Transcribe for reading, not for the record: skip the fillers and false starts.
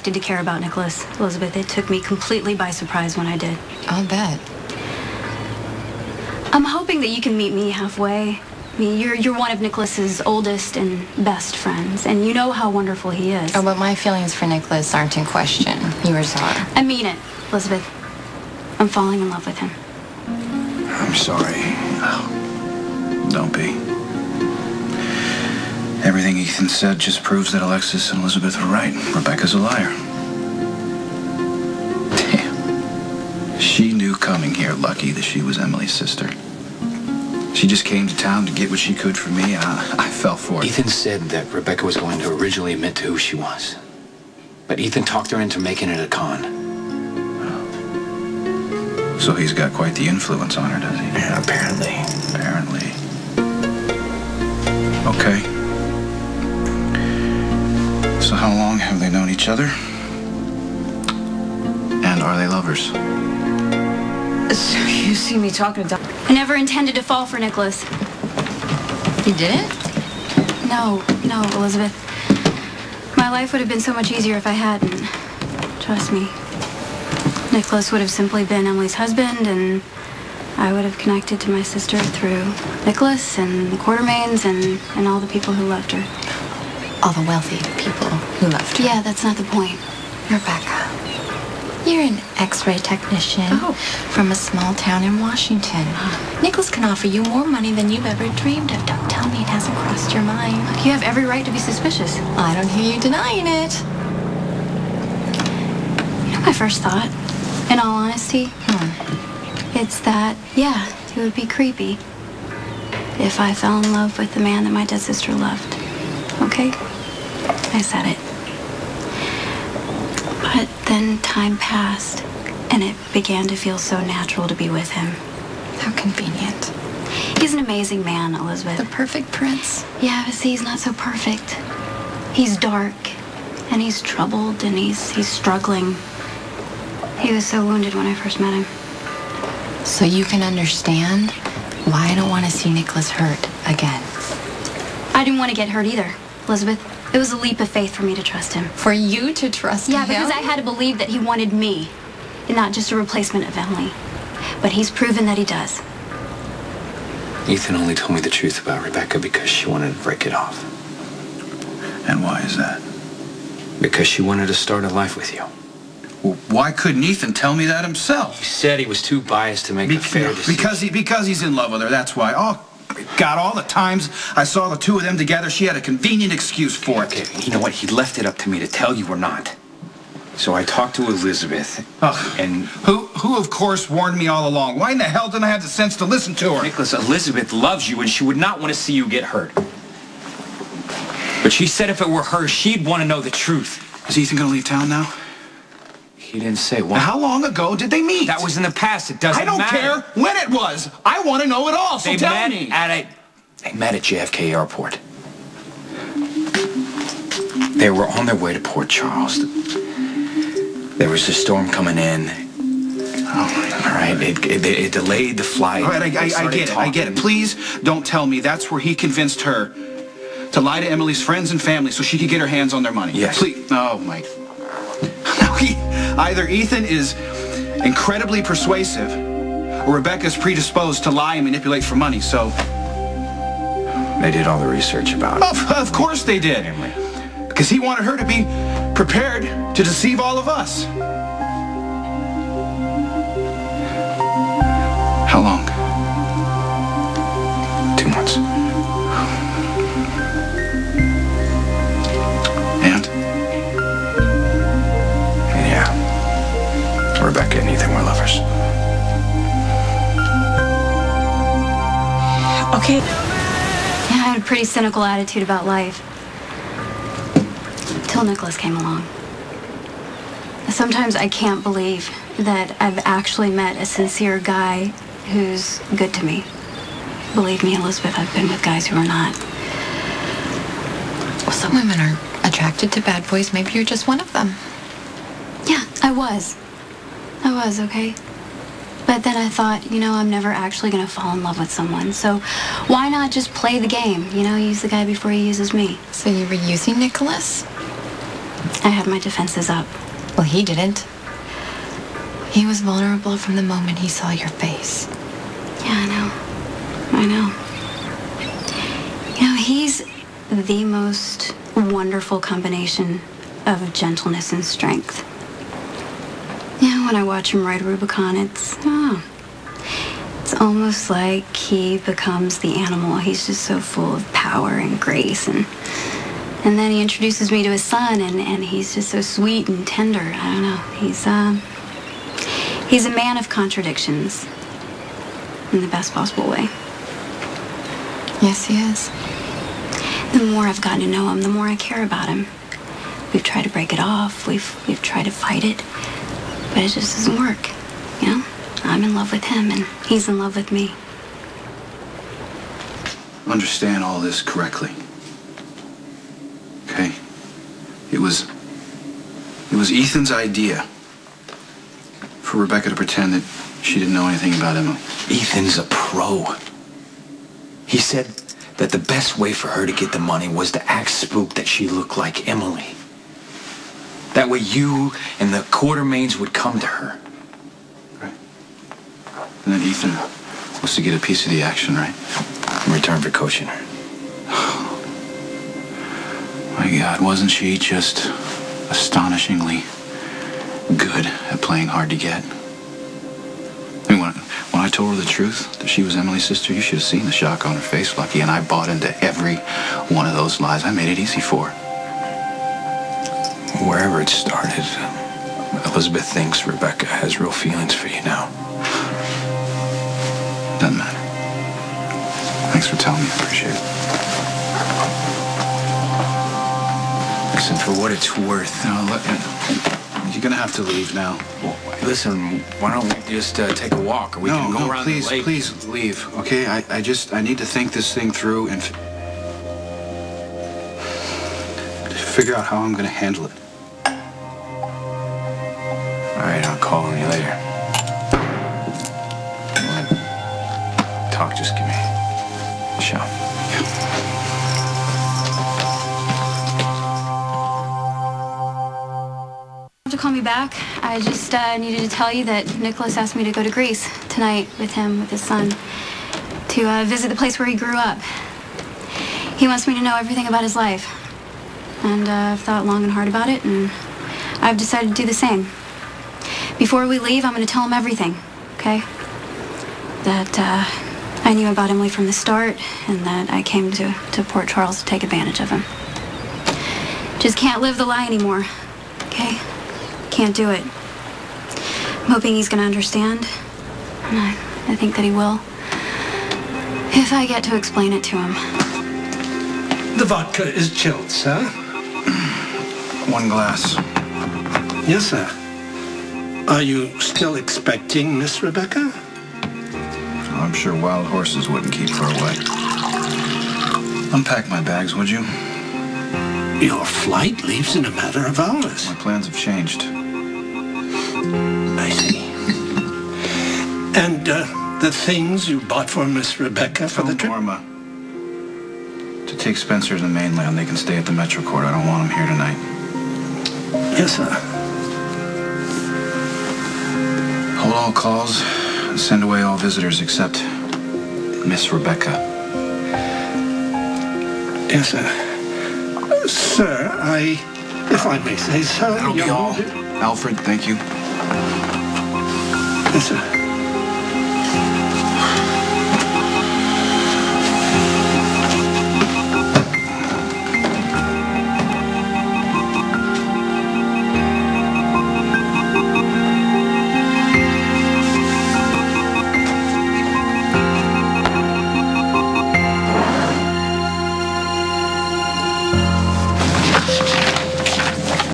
Did to care about Nikolas, Elizabeth. It took me completely by surprise when I did. I'll bet. I'm hoping that you can meet me halfway. I mean, you're one of Nikolas's oldest and best friends, and you know how wonderful he is. Oh, but my feelings for Nikolas aren't in question. Yours are. I mean it, Elizabeth. I'm falling in love with him. I'm sorry. Oh, don't be. Everything Ethan said just proves that Alexis and Elizabeth were right. Rebecca's a liar. Damn. She knew coming here lucky that she was Emily's sister. She just came to town to get what she could from me. I fell for it. Ethan said that Rebecca was going to originally admit to who she was. But Ethan talked her into making it a con. So he's got quite the influence on her, does he? Yeah, apparently. Apparently. Okay. So how long have they known each other? And are they lovers? So you see me talking to... I never intended to fall for Nikolas. You didn't? No, Elizabeth. My life would have been so much easier if I hadn't. Trust me. Nikolas would have simply been Emily's husband, and I would have connected to my sister through Nikolas and the Quartermains and all the people who loved her. All the wealthy people who loved her. Yeah, that's not the point. Rebecca, you're an X-ray technician from a small town in Washington. Nikolas can offer you more money than you've ever dreamed of. Don't tell me it hasn't crossed your mind. Look, you have every right to be suspicious. I don't hear you denying it. You know my first thought, in all honesty? It's that, yeah, it would be creepy if I fell in love with the man that my dead sister loved. Okay? I said it. But then time passed, and it began to feel so natural to be with him. How convenient. He's an amazing man, Elizabeth. The perfect prince. Yeah, but see, he's not so perfect. He's dark, and he's troubled, and he's struggling. He was so wounded when I first met him. So you can understand why I don't want to see Nikolas hurt again. I didn't want to get hurt either, Elizabeth. It was a leap of faith for me to trust him. For you to trust him? Yeah, because I had to believe that he wanted me, and not just a replacement of Emily. But he's proven that he does. Ethan only told me the truth about Rebecca because she wanted to break it off. And why is that? Because she wanted to start a life with you. Well, why couldn't Ethan tell me that himself? He said he was too biased to make a fair decision. Because he's in love with her, that's why. Oh, God, all the times I saw the two of them together, she had a convenient excuse for it. Okay, you know what? He left it up to me to tell you or not. So I talked to Elizabeth, and... Who of course warned me all along. Why in the hell didn't I have the sense to listen to her? Nikolas, Elizabeth loves you, and she would not want to see you get hurt. But she said if it were her, she'd want to know the truth. Is Ethan going to leave town now? He didn't say why. How long ago did they meet? That was in the past. It doesn't matter. I don't care when it was. I want to know it all, so tell me. They met at JFK Airport. They were on their way to Port Charles. There was a storm coming in. Oh, all right, it delayed the flight. All right, I get it. Please don't tell me that's where he convinced her to lie to Emily's friends and family so she could get her hands on their money. Yes. Please. Oh, my... Either Ethan is incredibly persuasive, or Rebecca's predisposed to lie and manipulate for money, so... They did all the research about it. Of course they did. Because he wanted her to be prepared to deceive all of us. How long? 2 months. And? Yeah. Rebecca and Ethan were lovers. Okay. Yeah, I had a pretty cynical attitude about life. Till Nikolas came along. Sometimes I can't believe that I've actually met a sincere guy who's good to me. Believe me, Elizabeth, I've been with guys who are not. Well, some women are attracted to bad boys. Maybe you're just one of them. Yeah, I was, okay? But then I thought, you know, I'm never actually going to fall in love with someone. So why not just play the game? You know, use the guy before he uses me. So you were using Nikolas? I had my defenses up. Well, he didn't. He was vulnerable from the moment he saw your face. Yeah, I know. You know, he's the most wonderful combination of gentleness and strength. You know, when I watch him ride Rubicon, it's almost like he becomes the animal. He's just so full of power and grace, and then he introduces me to his son, and he's just so sweet and tender. I don't know. He's a man of contradictions in the best possible way. Yes, he is. The more I've gotten to know him, the more I care about him. We've tried to break it off. We've tried to fight it, but it just doesn't work. You know, I'm in love with him, and he's in love with me. Understand all this correctly. Okay? It was Ethan's idea for Rebecca to pretend that she didn't know anything about Emily. Ethan's a pro. He said that the best way for her to get the money was to act spooked that she looked like Emily. That way you and the Quartermains would come to her. Right. And then Ethan was to get a piece of the action, right? In return for coaching her. My God, wasn't she just astonishingly good at playing hard to get? I mean, when I told her the truth, that she was Emily's sister, you should have seen the shock on her face, Lucky, and I bought into every one of those lies. I made it easy for her. Wherever it started, Elizabeth thinks Rebecca has real feelings for you now. Doesn't matter. Thanks for telling me. I appreciate it. Listen, for what it's worth. Now, you're gonna have to leave now. Well, listen, why don't we just take a walk, or we can go around please, the lake? please leave. Okay, I need to think this thing through and figure out how I'm gonna handle it. All right, I'll call on you later. You want to talk? Just give me a shout. To call me back. I just needed to tell you that Nikolas asked me to go to Greece tonight with him, with his son, to visit the place where he grew up. He wants me to know everything about his life. And I've thought long and hard about it, and I've decided to do the same. Before we leave, I'm going to tell him everything, okay? That I knew about Emily from the start, and that I came to Port Charles to take advantage of him. Just can't live the lie anymore, okay? Can't do it. I'm hoping he's going to understand, and I think that he will, if I get to explain it to him. The vodka is chilled, sir. One glass. Yes, sir. Are you still expecting Miss Rebecca? I'm sure wild horses wouldn't keep her away. Unpack my bags, would you? Your flight leaves in a matter of hours. My plans have changed. I see. And the things you bought for Miss Rebecca for the trip? Norma to take Spencer to the mainland. They can stay at the Metro Court. I don't want them here tonight. Yes, sir. Hold all calls. Send away all visitors except Miss Rebecca. Yes, sir. Sir, if I may say so... That'll be all. Alfred, thank you. Yes, sir.